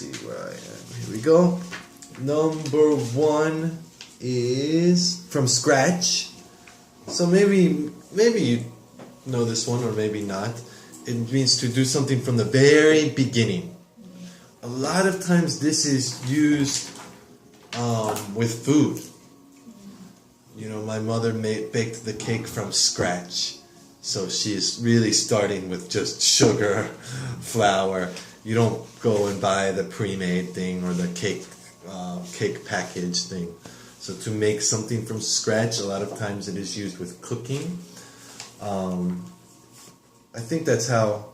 see where I am. Here we go. Number 1 is from scratch. So maybe you know this one or maybe not. It means to do something from the very beginning. A lot of times this is used with food. You know, my mother baked the cake from scratch. So she's really starting with just sugar, flour. You don't go and buy the pre-made thing or the cake package thing. So to make something from scratch, a lot of times it is used with cooking. I think that's how.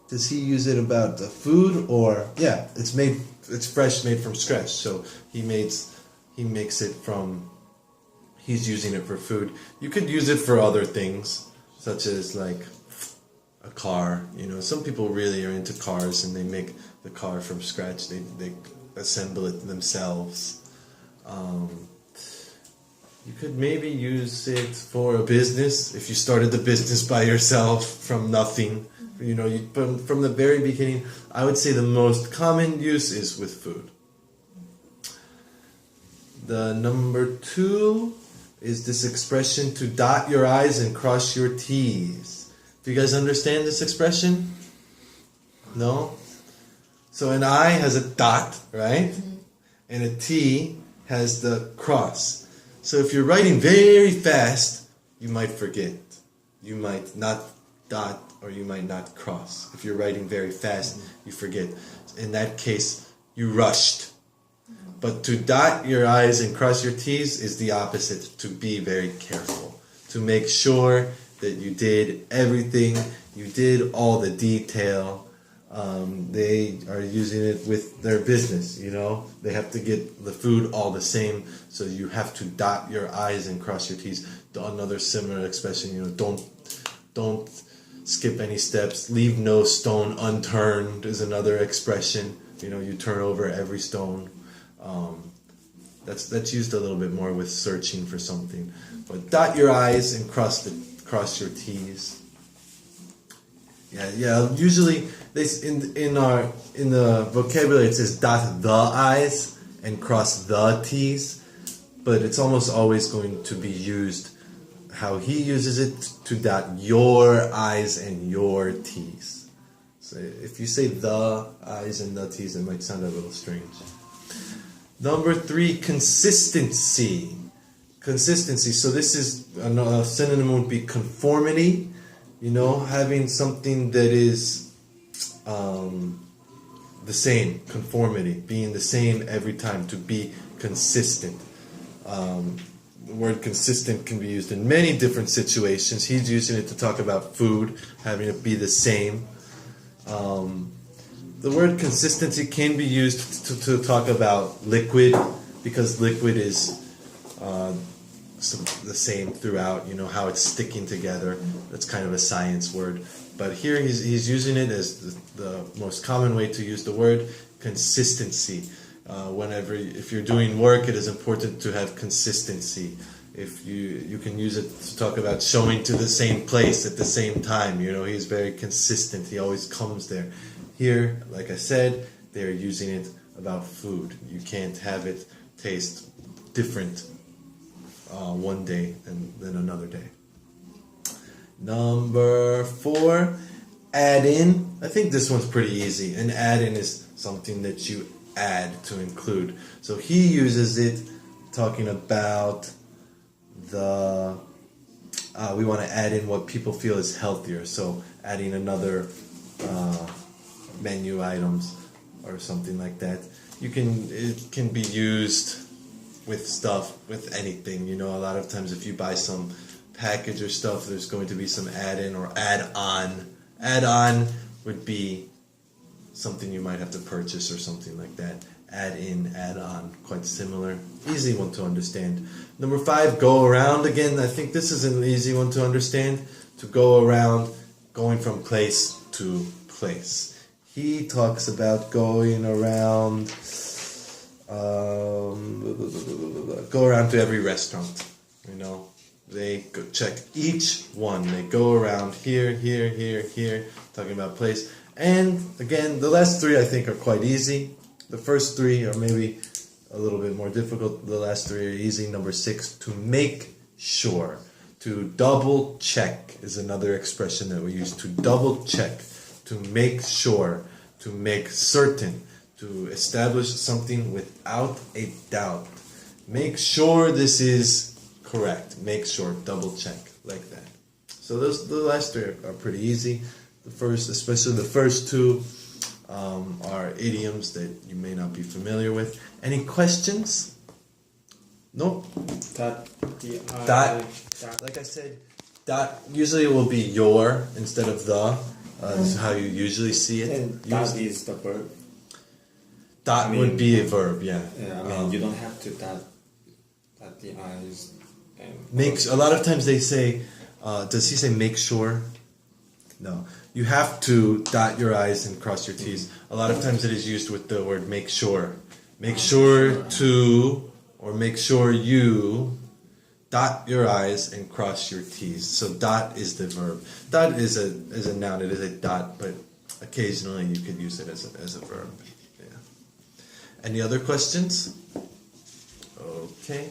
Does he use it about the food or yeah? It's fresh, made from scratch. So he makes it from. He's using it for food. You could use it for other things, such as like a car. You know, some people really are into cars and they make the car from scratch. They assemble it themselves. You could maybe use it for a business. If you started the business by yourself from nothing, you know, from the very beginning, I would say the most common use is with food. The number 2 is this expression to dot your I's and cross your T's. Do you guys understand this expression? No? So an I has a dot, right? And a T has the cross. So if you're writing very fast, you might forget. You might not dot or you might not cross. If you're writing very fast, you forget. In that case, you rushed. But to dot your I's and cross your T's is the opposite, to be very careful. To make sure that you did everything, you did all the detail. They are using it with their business, you know. They have to get the food all the same, so you have to dot your I's and cross your T's. Another similar expression, you know, don't skip any steps. Leave no stone unturned is another expression. You know, you turn over every stone. That's used a little bit more with searching for something. But dot your I's and cross your T's. Yeah. Usually, in the vocabulary it says dot the I's and cross the T's, but it's almost always going to be used how he uses it, to dot your I's and your T's. So if you say the I's and the T's, it might sound a little strange. Number 3, consistency. Consistency. So this is a synonym would be conformity. You know, having something that is the same, conformity, being the same every time, to be consistent. The word consistent can be used in many different situations. He's using it to talk about food, having it be the same. The word consistency can be used to talk about liquid, because liquid is the same throughout, you know, how it's sticking together. That's kind of a science word. But here he's using it as the most common way to use the word, consistency. If you're doing work, it is important to have consistency. If you can use it to talk about showing to the same place at the same time. You know, he's very consistent. He always comes there. Here, like I said, they're using it about food. You can't have it taste different one day than another day. Number 4, add in. I think this one's pretty easy. An add-in is something that you add to include. So he uses it talking about we want to add in what people feel is healthier. So adding another menu items or something like that. It can be used with anything. You know, a lot of times if you buy some package or stuff, there's going to be some add-in or add-on. Add-on would be something you might have to purchase or something like that. Add-in, add-on, quite similar. Easy one to understand. Number 5, go around. Again, I think this is an easy one to understand. To go around, going from place to place. He talks about going around, go around to every restaurant. You know, they check each one. They go around here, talking about place. And again, the last three I think are quite easy. The first three are maybe a little bit more difficult. The last three are easy. Number 6, to make sure. To double check is another expression that we use. To double check. To make sure. To make certain. To establish something without a doubt. Make sure this is correct. Make sure. Double check. Like that. So the last three are pretty easy. The first, especially the first two, are idioms that you may not be familiar with. Any questions? No? That, Like I said, that usually will be your instead of the. This is how you usually see it. and that is the verb. That would be a verb, yeah. Yeah, I mean, you don't have to dot the I's. A lot of times they say, does he say make sure? No. You have to dot your I's and cross your T's. A lot of times it is used with the word make sure. Make sure to, or make sure you dot your I's and cross your T's. So dot is the verb. Dot is a noun. It is a dot, but occasionally you could use it as a verb. Yeah. Any other questions? Okay.